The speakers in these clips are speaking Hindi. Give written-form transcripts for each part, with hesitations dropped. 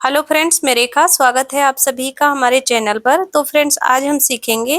हेलो फ्रेंड्स, मैं रेखा स्वागत है आप सभी का हमारे चैनल पर। तो फ्रेंड्स, आज हम सीखेंगे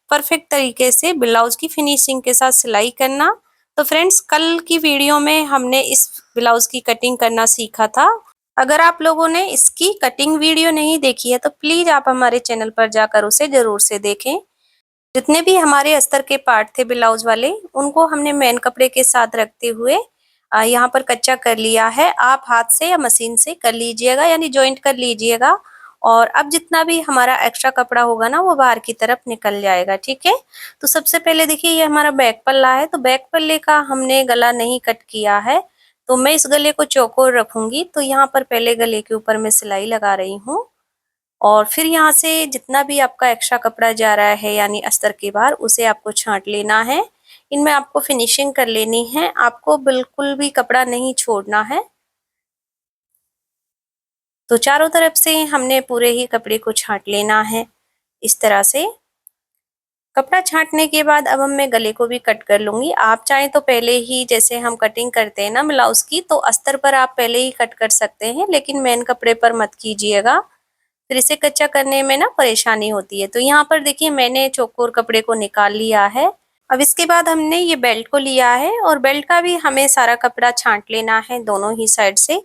परफेक्ट तरीके से ब्लाउज की फिनिशिंग के साथ सिलाई करना। तो फ्रेंड्स, कल की वीडियो में हमने इस ब्लाउज की कटिंग करना सीखा था। अगर आप लोगों ने इसकी कटिंग वीडियो नहीं देखी है तो प्लीज आप हमारे चैनल पर जाकर उसे जरूर से देखें। जितने भी हमारे अस्तर के पार्ट थे ब्लाउज वाले, उनको हमने मेन कपड़े के साथ रखते हुए यहाँ पर कच्चा कर लिया है। आप हाथ से या मशीन से कर लीजिएगा, यानी जॉइंट कर लीजिएगा। और अब जितना भी हमारा एक्स्ट्रा कपड़ा होगा ना, वो बाहर की तरफ निकल जाएगा। ठीक है। तो सबसे पहले देखिए, ये हमारा बैक पल्ला है। तो बैक पल्ले का हमने गला नहीं कट किया है, तो मैं इस गले को चौकोर रखूंगी। तो यहाँ पर पहले गले के ऊपर मैं सिलाई लगा रही हूँ, और फिर यहाँ से जितना भी आपका एक्स्ट्रा कपड़ा जा रहा है यानी अस्तर के बाहर, उसे आपको छांट लेना है। इनमें आपको फिनिशिंग कर लेनी है, आपको बिल्कुल भी कपड़ा नहीं छोड़ना है। तो चारों तरफ से हमने पूरे ही कपड़े को छांट लेना है इस तरह से। कपड़ा छांटने के बाद अब मैं गले को भी कट कर लूंगी। आप चाहें तो पहले ही, जैसे हम कटिंग करते हैं ना ब्लाउज की, तो अस्तर पर आप पहले ही कट कर सकते हैं, लेकिन मेन कपड़े पर मत कीजिएगा, फिर इसे कच्चा करने में ना परेशानी होती है। तो यहाँ पर देखिए, मैंने चौकोर कपड़े को निकाल लिया है। अब इसके बाद हमने ये बेल्ट को लिया है, और बेल्ट का भी हमें सारा कपड़ा छांट लेना है दोनों ही साइड से।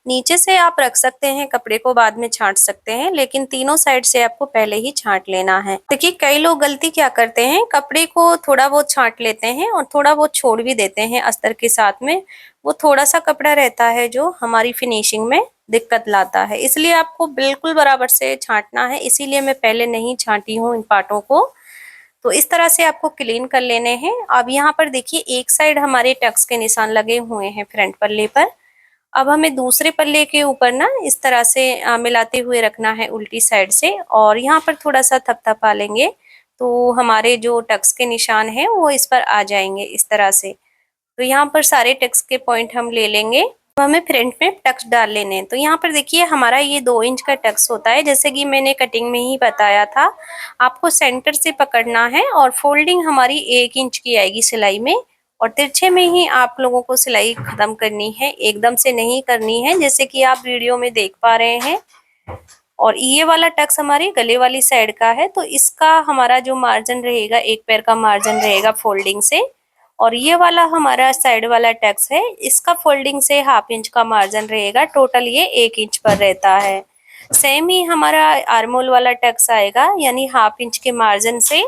नीचे से आप रख सकते हैं कपड़े को, बाद में छांट सकते हैं, लेकिन तीनों साइड से आपको पहले ही छांट लेना है। देखिए, कई लोग गलती क्या करते हैं, कपड़े को थोड़ा बहुत छांट लेते हैं और थोड़ा बहुत छोड़ भी देते हैं अस्तर के साथ में। वो थोड़ा सा कपड़ा रहता है जो हमारी फिनिशिंग में दिक्कत लाता है, इसलिए आपको बिल्कुल बराबर से छांटना है। इसीलिए मैं पहले नहीं छांटी हूँ इन पार्टों को। तो इस तरह से आपको क्लीन कर लेने हैं। अब यहाँ पर देखिए, एक साइड हमारे टक्स के निशान लगे हुए हैं फ्रंट पल्ले पर। अब हमें दूसरे पल्ले के ऊपर ना इस तरह से मिलाते हुए रखना है उल्टी साइड से, और यहाँ पर थोड़ा सा थपथपा लेंगे तो हमारे जो टक्स के निशान हैं वो इस पर आ जाएंगे इस तरह से। तो यहाँ पर सारे टक्स के पॉइंट हम ले लेंगे। तो हमें फ्रंट में टक्स डाल लेने हैं। तो यहाँ पर देखिए, हमारा ये 2 इंच का टक्स होता है, जैसे कि मैंने कटिंग में ही बताया था। आपको सेंटर से पकड़ना है, और फोल्डिंग हमारी 1 इंच की आएगी सिलाई में, और तिरछे में ही आप लोगों को सिलाई खत्म करनी है, एकदम से नहीं करनी है, जैसे कि आप वीडियो में देख पा रहे हैं। और ये वाला टक्स हमारी गले वाली साइड का है, तो इसका हमारा जो मार्जिन रहेगा, एक पैर का मार्जिन रहेगा फोल्डिंग से। और ये वाला हमारा साइड वाला टक्स है, इसका फोल्डिंग से 1/2 इंच का मार्जिन रहेगा। टोटल ये 1 इंच पर रहता है। सेम ही हमारा आर्मोल वाला टक्स आएगा, यानी 1/2 इंच के मार्जिन से,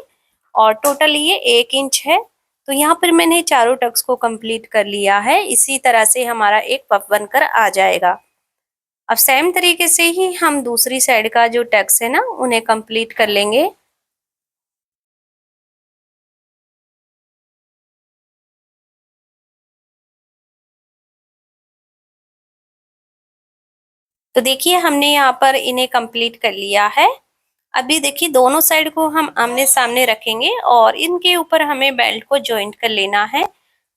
और टोटल ये 1 इंच है। तो यहाँ पर मैंने चारों टक्स को कंप्लीट कर लिया है। इसी तरह से हमारा एक पफ बनकर आ जाएगा। अब सेम तरीके से ही हम दूसरी साइड का जो टक्स है ना, उन्हें कंप्लीट कर लेंगे। तो देखिए, हमने यहाँ पर इन्हें कंप्लीट कर लिया है। अभी देखिए, दोनों साइड को हम आमने सामने रखेंगे, और इनके ऊपर हमें बेल्ट को जॉइंट कर लेना है।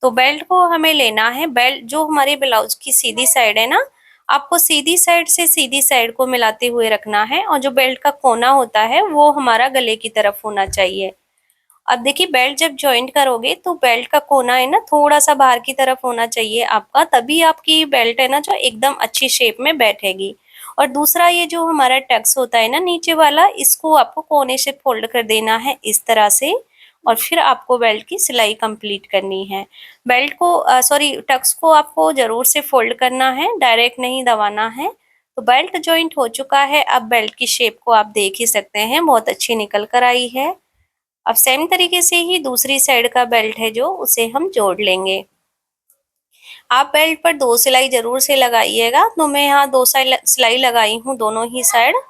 तो बेल्ट को हमें लेना है, बेल्ट जो हमारे ब्लाउज की सीधी साइड है ना, आपको सीधी साइड से सीधी साइड को मिलाते हुए रखना है, और जो बेल्ट का कोना होता है वो हमारा गले की तरफ होना चाहिए। अब देखिए, बेल्ट जब जॉइंट करोगे तो बेल्ट का कोना है ना, थोड़ा सा बाहर की तरफ होना चाहिए आपका, तभी आपकी बेल्ट है ना जो एकदम अच्छी शेप में बैठेगी। और दूसरा, ये जो हमारा टक्स होता है ना नीचे वाला, इसको आपको कोने से फोल्ड कर देना है इस तरह से, और फिर आपको बेल्ट की सिलाई कंप्लीट करनी है। बेल्ट को सॉरी, टक्स को आपको जरूर से फोल्ड करना है, डायरेक्ट नहीं दबाना है। तो बेल्ट जॉइंट हो चुका है। अब बेल्ट की शेप को आप देख ही सकते हैं, बहुत अच्छी निकल कर आई है। अब सेम तरीके से ही दूसरी साइड का बेल्ट है जो, उसे हम जोड़ लेंगे। आप बेल्ट पर 2 सिलाई जरूर से लगाइएगा। तो मैं यहाँ 2 सिलाई लगाई हूँ दोनों ही साइड।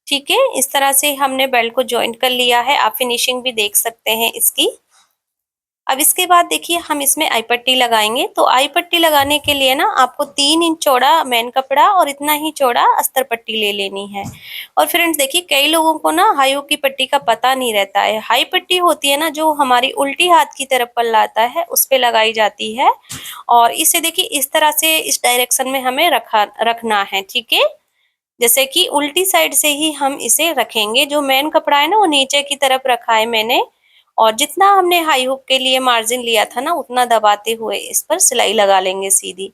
ठीक है, इस तरह से हमने बेल्ट को ज्वाइंट कर लिया है। आप फिनिशिंग भी देख सकते हैं इसकी। अब इसके बाद देखिए, हम इसमें आई पट्टी लगाएंगे। तो आई पट्टी लगाने के लिए ना आपको 3 इंच चौड़ा मेन कपड़ा और इतना ही चौड़ा अस्तर पट्टी ले लेनी है। और फ्रेंड्स देखिए, कई लोगों को ना हाई हुक की पट्टी का पता नहीं रहता है। हाई पट्टी होती है ना, जो हमारी उल्टी हाथ की तरफ पल्ला आता है उस पे लगाई जाती है, और इसे देखिए इस तरह से इस डायरेक्शन में हमें रखना है। ठीक है, जैसे कि उल्टी साइड से ही हम इसे रखेंगे। जो मेन कपड़ा है ना वो नीचे की तरफ रखा है मैंने, और जितना हमने हाई हुक के लिए मार्जिन लिया था ना, उतना दबाते हुए इस पर सिलाई लगा लेंगे सीधी।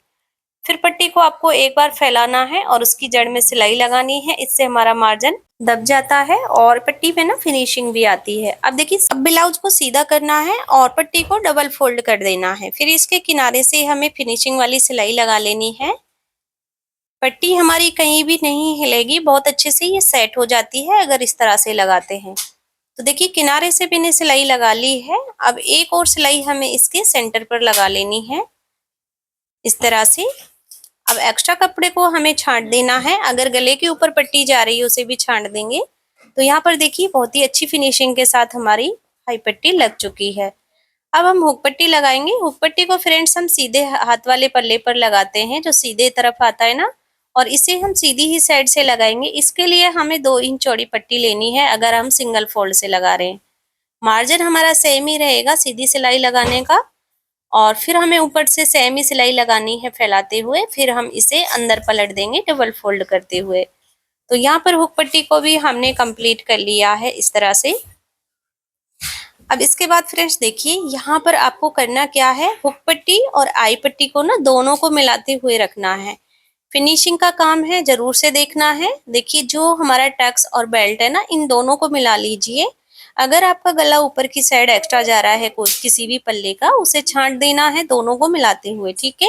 फिर पट्टी को आपको एक बार फैलाना है और उसकी जड़ में सिलाई लगानी है, इससे हमारा मार्जिन दब जाता है और पट्टी पे ना फिनिशिंग भी आती है। अब देखिए, अब ब्लाउज को सीधा करना है और पट्टी को डबल फोल्ड कर देना है। फिर इसके किनारे से हमें फिनिशिंग वाली सिलाई लगा लेनी है। पट्टी हमारी कहीं भी नहीं हिलेगी, बहुत अच्छे से ये सेट हो जाती है अगर इस तरह से लगाते हैं। तो देखिए, किनारे से मैंने सिलाई लगा ली है। अब एक और सिलाई हमें इसके सेंटर पर लगा लेनी है इस तरह से। अब एक्स्ट्रा कपड़े को हमें छांट देना है, अगर गले के ऊपर पट्टी जा रही है उसे भी छांट देंगे। तो यहाँ पर देखिए, बहुत ही अच्छी फिनिशिंग के साथ हमारी हाई पट्टी लग चुकी है। अब हम हुक पट्टी लगाएंगे। हुक पट्टी को फ्रेंड्स हम सीधे हाथ वाले पल्ले पर लगाते हैं, जो सीधे तरफ आता है ना, और इसे हम सीधी ही साइड से लगाएंगे। इसके लिए हमें 2 इंच चौड़ी पट्टी लेनी है अगर हम सिंगल फोल्ड से लगा रहे हैं। मार्जिन हमारा सेम ही रहेगा सीधी सिलाई लगाने का, और फिर हमें ऊपर से सेम ही सिलाई लगानी है फैलाते हुए। फिर हम इसे अंदर पलट देंगे डबल फोल्ड करते हुए। तो यहाँ पर हुक पट्टी को भी हमने कंप्लीट कर लिया है इस तरह से। अब इसके बाद फ्रेंड्स देखिए, यहाँ पर आपको करना क्या है, हुक पट्टी और आई पट्टी को ना दोनों को मिलाते हुए रखना है। फिनिशिंग का काम है, जरूर से देखना है। देखिए, जो हमारा टक्स और बेल्ट है ना, इन दोनों को मिला लीजिए। अगर आपका गला ऊपर की साइड एक्स्ट्रा जा रहा है कोई किसी भी पल्ले का, उसे छांट देना है दोनों को मिलाते हुए, ठीक है।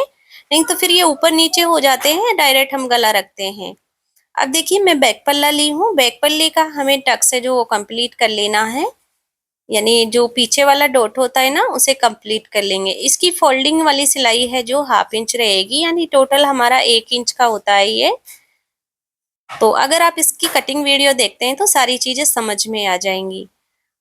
नहीं तो फिर ये ऊपर नीचे हो जाते हैं, डायरेक्ट हम गला रखते हैं। अब देखिए, मैं बैक पल्ला ली हूँ। बैक पल्ले का हमें टक्स है जो वो कंप्लीट कर लेना है, यानी जो पीछे वाला डॉट होता है ना, उसे कंप्लीट कर लेंगे। इसकी फोल्डिंग वाली सिलाई है जो 1/2 इंच रहेगी, यानी टोटल हमारा 1 इंच का होता है ये। तो अगर आप इसकी कटिंग वीडियो देखते हैं तो सारी चीजें समझ में आ जाएंगी।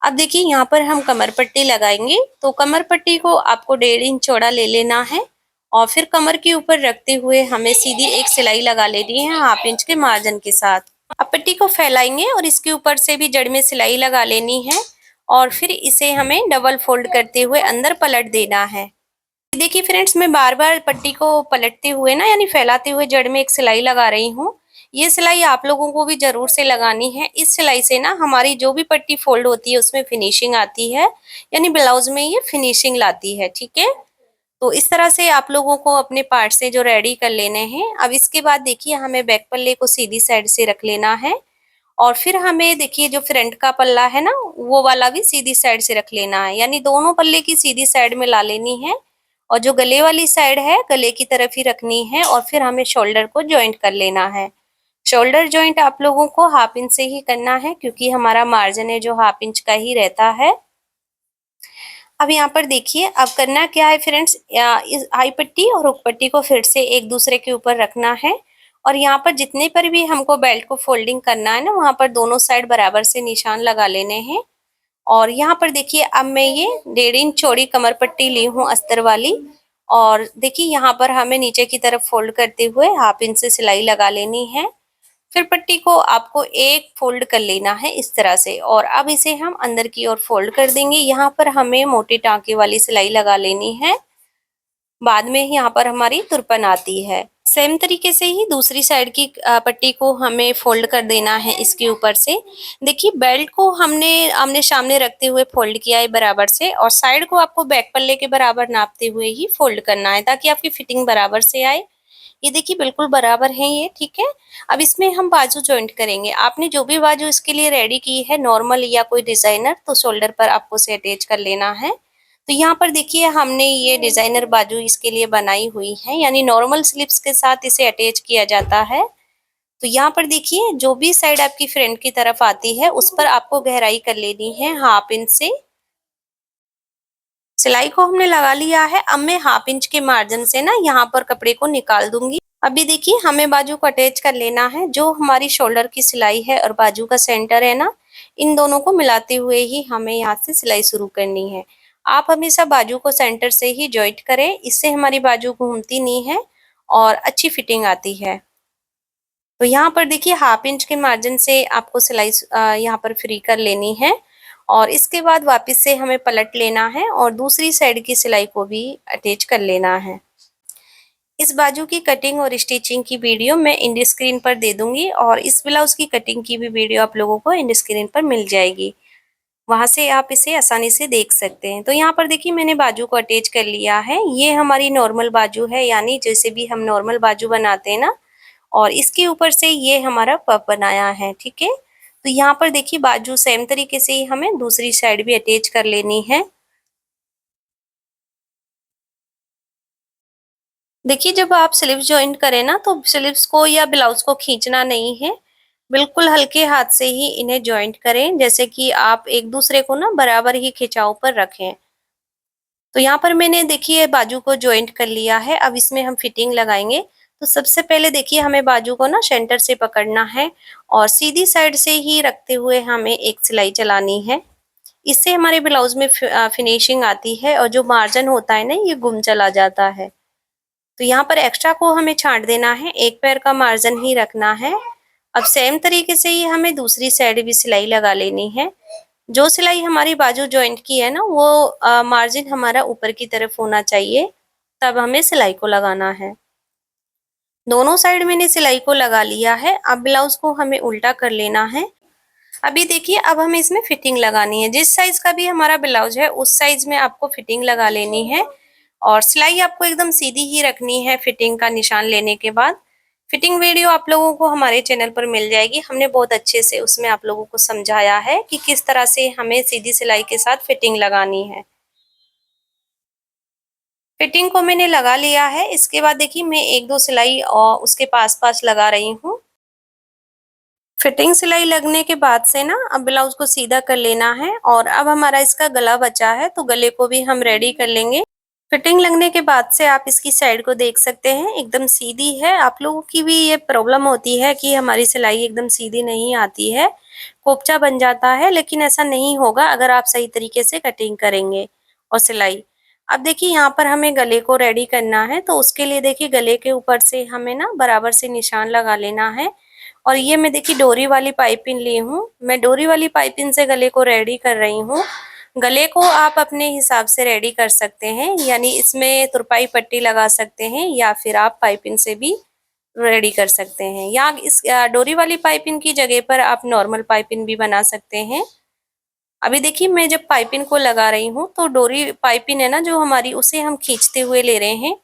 अब देखिए, यहाँ पर हम कमर पट्टी लगाएंगे। तो कमर पट्टी को आपको 1.5 इंच चौड़ा ले लेना है और फिर कमर के ऊपर रखते हुए हमें सीधी एक सिलाई लगा लेनी है 1/2 इंच के मार्जिन के साथ। अब पट्टी को फैलाएंगे और इसके ऊपर से भी जड़ में सिलाई लगा लेनी है और फिर इसे हमें डबल फोल्ड करते हुए अंदर पलट देना है। देखिए फ्रेंड्स, मैं बार बार पट्टी को पलटते हुए ना, यानी फैलाते हुए जड़ में एक सिलाई लगा रही हूँ। ये सिलाई आप लोगों को भी जरूर से लगानी है। इस सिलाई से ना हमारी जो भी पट्टी फोल्ड होती है उसमें फिनिशिंग आती है, यानी ब्लाउज में ये फिनिशिंग लाती है, ठीक है। तो इस तरह से आप लोगों को अपने पार्ट से जो रेडी कर लेने हैं। अब इसके बाद देखिए, हमें बैक पल्ले को सीधी साइड से रख लेना है और फिर हमें देखिए जो फ्रंट का पल्ला है ना, वो वाला भी सीधी साइड से रख लेना है, यानी दोनों पल्ले की सीधी साइड में ला लेनी है। और जो गले वाली साइड है, गले की तरफ ही रखनी है और फिर हमें शोल्डर को ज्वाइंट कर लेना है। शोल्डर ज्वाइंट आप लोगों को 1/2 इंच से ही करना है, क्योंकि हमारा मार्जिन है जो 1/2 इंच का ही रहता है। अब यहाँ पर देखिए, अब करना क्या है फ्रेंड्स, इस आई पट्टी और हुक पट्टी को फिर से एक दूसरे के ऊपर रखना है और यहाँ पर जितने पर भी हमको बेल्ट को फोल्डिंग करना है ना, वहां पर दोनों साइड बराबर से निशान लगा लेने हैं। और यहाँ पर देखिए, अब मैं ये 1.5 इंच चौड़ी कमर पट्टी ली हूँ अस्तर वाली, और देखिए यहाँ पर हमें नीचे की तरफ फोल्ड करते हुए 1/2 इंच से सिलाई लगा लेनी है। फिर पट्टी को आपको एक फोल्ड कर लेना है इस तरह से, और अब इसे हम अंदर की ओर फोल्ड कर देंगे। यहाँ पर हमें मोटे टांके वाली सिलाई लगा लेनी है, बाद में यहाँ पर हमारी तुरपन आती है। सेम तरीके से ही दूसरी साइड की पट्टी को हमें फोल्ड कर देना है इसके ऊपर से। देखिए, बेल्ट को हमने आमने सामने रखते हुए फोल्ड किया है बराबर से, और साइड को आपको बैक पल्ले के बराबर नापते हुए ही फोल्ड करना है, ताकि आपकी फिटिंग बराबर से आए। ये देखिए, बिल्कुल बराबर है ये, ठीक है। अब इसमें हम बाजू जॉइंट करेंगे। आपने जो भी बाजू इसके लिए रेडी की है, नॉर्मल या कोई डिजाइनर, तो शोल्डर पर आपको उसे अटैच कर लेना है। तो यहाँ पर देखिए, हमने ये डिजाइनर बाजू इसके लिए बनाई हुई है, यानी नॉर्मल स्लिप्स के साथ इसे अटैच किया जाता है। तो यहाँ पर देखिए, जो भी साइड आपकी फ्रंट की तरफ आती है उस पर आपको गहराई कर लेनी है 1/2 इंच से। सिलाई को हमने लगा लिया है। अब मैं 1/2 इंच के मार्जिन से ना यहाँ पर कपड़े को निकाल दूंगी। अभी देखिए, हमें बाजू को अटैच कर लेना है। जो हमारी शोल्डर की सिलाई है और बाजू का सेंटर है ना, इन दोनों को मिलाते हुए ही हमें यहाँ से सिलाई शुरू करनी है। आप हमेशा बाजू को सेंटर से ही जॉइंट करें, इससे हमारी बाजू घूमती नहीं है और अच्छी फिटिंग आती है। तो यहाँ पर देखिए, 1/2 इंच के मार्जिन से आपको सिलाई यहाँ पर फ्री कर लेनी है, और इसके बाद वापस से हमें पलट लेना है और दूसरी साइड की सिलाई को भी अटैच कर लेना है। इस बाजू की कटिंग और स्टिचिंग की वीडियो मैं इंड स्क्रीन पर दे दूंगी, और इस ब्लाउज की कटिंग की भी वीडियो आप लोगों को इंड स्क्रीन पर मिल जाएगी। वहाँ से आप इसे आसानी से देख सकते हैं। तो यहाँ पर देखिए मैंने बाजू को अटैच कर लिया है। ये हमारी नॉर्मल बाजू है, यानी जैसे भी हम नॉर्मल बाजू बनाते हैं ना, और इसके ऊपर से ये हमारा पफ बनाया है, ठीक है। तो यहाँ पर देखिए बाजू सेम तरीके से ही हमें दूसरी साइड भी अटैच कर लेनी है। देखिए जब आप स्लीव्स जॉइंट करें ना, तो स्लीव्स को या ब्लाउज को खींचना नहीं है, बिल्कुल हल्के हाथ से ही इन्हें जॉइंट करें, जैसे कि आप एक दूसरे को ना बराबर ही खिंचाव पर रखें। तो यहाँ पर मैंने देखिए बाजू को जॉइंट कर लिया है। अब इसमें हम फिटिंग लगाएंगे। तो सबसे पहले देखिए हमें बाजू को ना सेंटर से पकड़ना है और सीधी साइड से ही रखते हुए हमें एक सिलाई चलानी है। इससे हमारे ब्लाउज में फिनिशिंग आती है और जो मार्जिन होता है ना, ये गुम चला जाता है। तो यहाँ पर एक्स्ट्रा को हमें छांट देना है, एक पैर का मार्जिन ही रखना है। अब सेम तरीके से ही हमें दूसरी साइड भी सिलाई लगा लेनी है। जो सिलाई हमारी बाजू जॉइंट की है ना, वो मार्जिन हमारा ऊपर की तरफ होना चाहिए, तब हमें सिलाई को लगाना है। दोनों साइड मैंने सिलाई को लगा लिया है। अब ब्लाउज को हमें उल्टा कर लेना है। अभी देखिए अब हमें इसमें फिटिंग लगानी है। जिस साइज का भी हमारा ब्लाउज है उस साइज में आपको फिटिंग लगा लेनी है और सिलाई आपको एकदम सीधी ही रखनी है फिटिंग का निशान लेने के बाद। फिटिंग वीडियो आप लोगों को हमारे चैनल पर मिल जाएगी। हमने बहुत अच्छे से उसमें आप लोगों को समझाया है कि किस तरह से हमें सीधी सिलाई के साथ फिटिंग लगानी है। फिटिंग को मैंने लगा लिया है। इसके बाद देखिए मैं एक दो सिलाई और उसके पास पास लगा रही हूँ। फिटिंग सिलाई लगने के बाद से ना अब ब्लाउज को सीधा कर लेना है और अब हमारा इसका गला बचा है, तो गले को भी हम रेडी कर लेंगे। फिटिंग लगने के बाद से आप इसकी साइड को देख सकते हैं, एकदम सीधी है। आप लोगों की भी ये प्रॉब्लम होती है कि हमारी सिलाई एकदम सीधी नहीं आती है, कोपचा बन जाता है, लेकिन ऐसा नहीं होगा अगर आप सही तरीके से कटिंग करेंगे और सिलाई। अब देखिए यहाँ पर हमें गले को रेडी करना है, तो उसके लिए देखिए गले के ऊपर से हमें ना बराबर से निशान लगा लेना है। और ये मैं देखिए डोरी वाली पाइपिंग ली हूँ। मैं डोरी वाली पाइपिंग से गले को रेडी कर रही हूँ। गले को आप अपने हिसाब से रेडी कर सकते हैं, यानी इसमें तुरपाई पट्टी लगा सकते हैं या फिर आप पाइपिंग से भी रेडी कर सकते हैं, या इस डोरी वाली पाइपिंग की जगह पर आप नॉर्मल पाइपिंग भी बना सकते हैं। अभी देखिए मैं जब पाइपिंग को लगा रही हूँ तो डोरी पाइपिंग है ना जो हमारी, उसे हम खींचते हुए ले रहे हैं।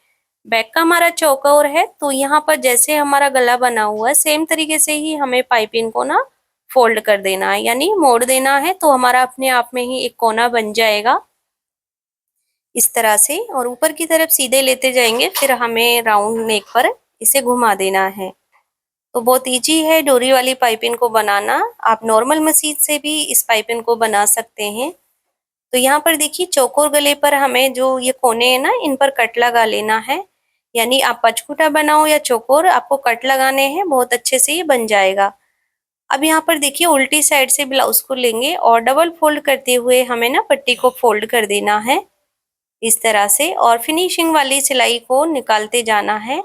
बैक का हमारा चौकोर है, तो यहाँ पर जैसे हमारा गला बना हुआ है सेम तरीके से ही हमें पाइपिंग को ना फोल्ड कर देना है, यानी मोड़ देना है, तो हमारा अपने आप में ही एक कोना बन जाएगा इस तरह से। और ऊपर की तरफ सीधे लेते जाएंगे, फिर हमें राउंड नेक पर इसे घुमा देना है। तो बहुत इजी है डोरी वाली पाइपिंग को बनाना। आप नॉर्मल मशीन से भी इस पाइपिंग को बना सकते हैं। तो यहाँ पर देखिए चौकोर गले पर हमें जो ये कोने हैं ना, इन पर कट लगा लेना है। यानी आप पचकुटा बनाओ या चौकोर, आपको कट लगाने हैं, बहुत अच्छे से ये बन जाएगा। अब यहाँ पर देखिए उल्टी साइड से ब्लाउज को लेंगे और डबल फोल्ड करते हुए हमें ना पट्टी को फोल्ड कर देना है इस तरह से, और फिनिशिंग वाली सिलाई को निकालते जाना है।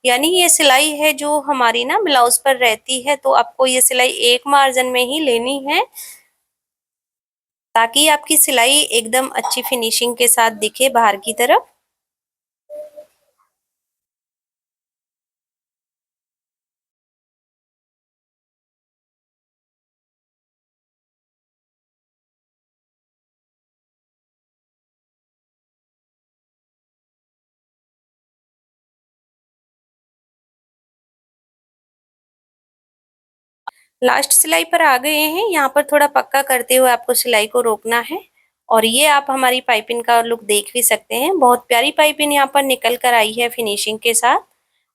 यानी ये सिलाई है जो हमारी ना ब्लाउज पर रहती है, तो आपको ये सिलाई एक मार्जिन में ही लेनी है ताकि आपकी सिलाई एकदम अच्छी फिनिशिंग के साथ दिखे बाहर की तरफ। लास्ट सिलाई पर आ गए हैं। यहाँ पर थोड़ा पक्का करते हुए आपको सिलाई को रोकना है। और ये आप हमारी पाइपिंग का लुक देख भी सकते हैं, बहुत प्यारी पाइपिंग यहाँ पर निकल कर आई है फिनिशिंग के साथ।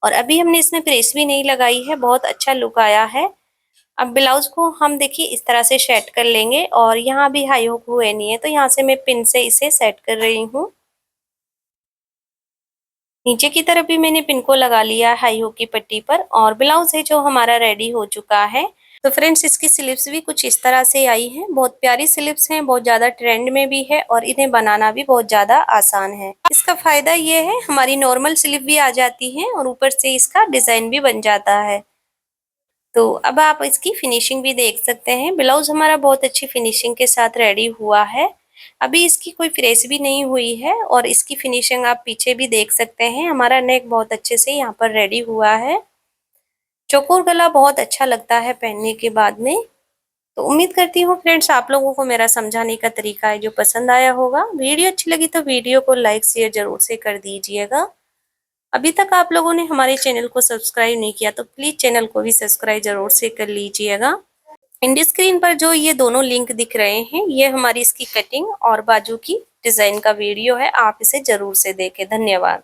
और अभी हमने इसमें प्रेस भी नहीं लगाई है, बहुत अच्छा लुक आया है। अब ब्लाउज को हम देखिए इस तरह से सेट कर लेंगे, और यहाँ भी हाई हुक हुए नहीं है, तो यहाँ से मैं पिन से इसे सेट कर रही हूँ। नीचे की तरफ भी मैंने पिन को लगा लिया हाई हुक की पट्टी पर, और ब्लाउज है जो हमारा रेडी हो चुका है। तो फ्रेंड्स इसकी स्लीव्स भी कुछ इस तरह से आई हैं। बहुत प्यारी स्लीव्स हैं, बहुत ज़्यादा ट्रेंड में भी है और इन्हें बनाना भी बहुत ज़्यादा आसान है। इसका फायदा ये है हमारी नॉर्मल स्लीव भी आ जाती है और ऊपर से इसका डिजाइन भी बन जाता है। तो अब आप इसकी फिनिशिंग भी देख सकते हैं। ब्लाउज हमारा बहुत अच्छी फिनिशिंग के साथ रेडी हुआ है। अभी इसकी कोई प्रेस भी नहीं हुई है, और इसकी फिनिशिंग आप पीछे भी देख सकते हैं। हमारा नेक बहुत अच्छे से यहाँ पर रेडी हुआ है। चौकोर गला बहुत अच्छा लगता है पहनने के बाद में। तो उम्मीद करती हूँ फ्रेंड्स आप लोगों को मेरा समझाने का तरीका है जो पसंद आया होगा। वीडियो अच्छी लगी तो वीडियो को लाइक शेयर ज़रूर से कर दीजिएगा। अभी तक आप लोगों ने हमारे चैनल को सब्सक्राइब नहीं किया तो प्लीज़ चैनल को भी सब्सक्राइब ज़रूर से कर लीजिएगा। एंड स्क्रीन पर जो ये दोनों लिंक दिख रहे हैं ये हमारी इसकी कटिंग और बाजू की डिज़ाइन का वीडियो है, आप इसे ज़रूर से देखें। धन्यवाद।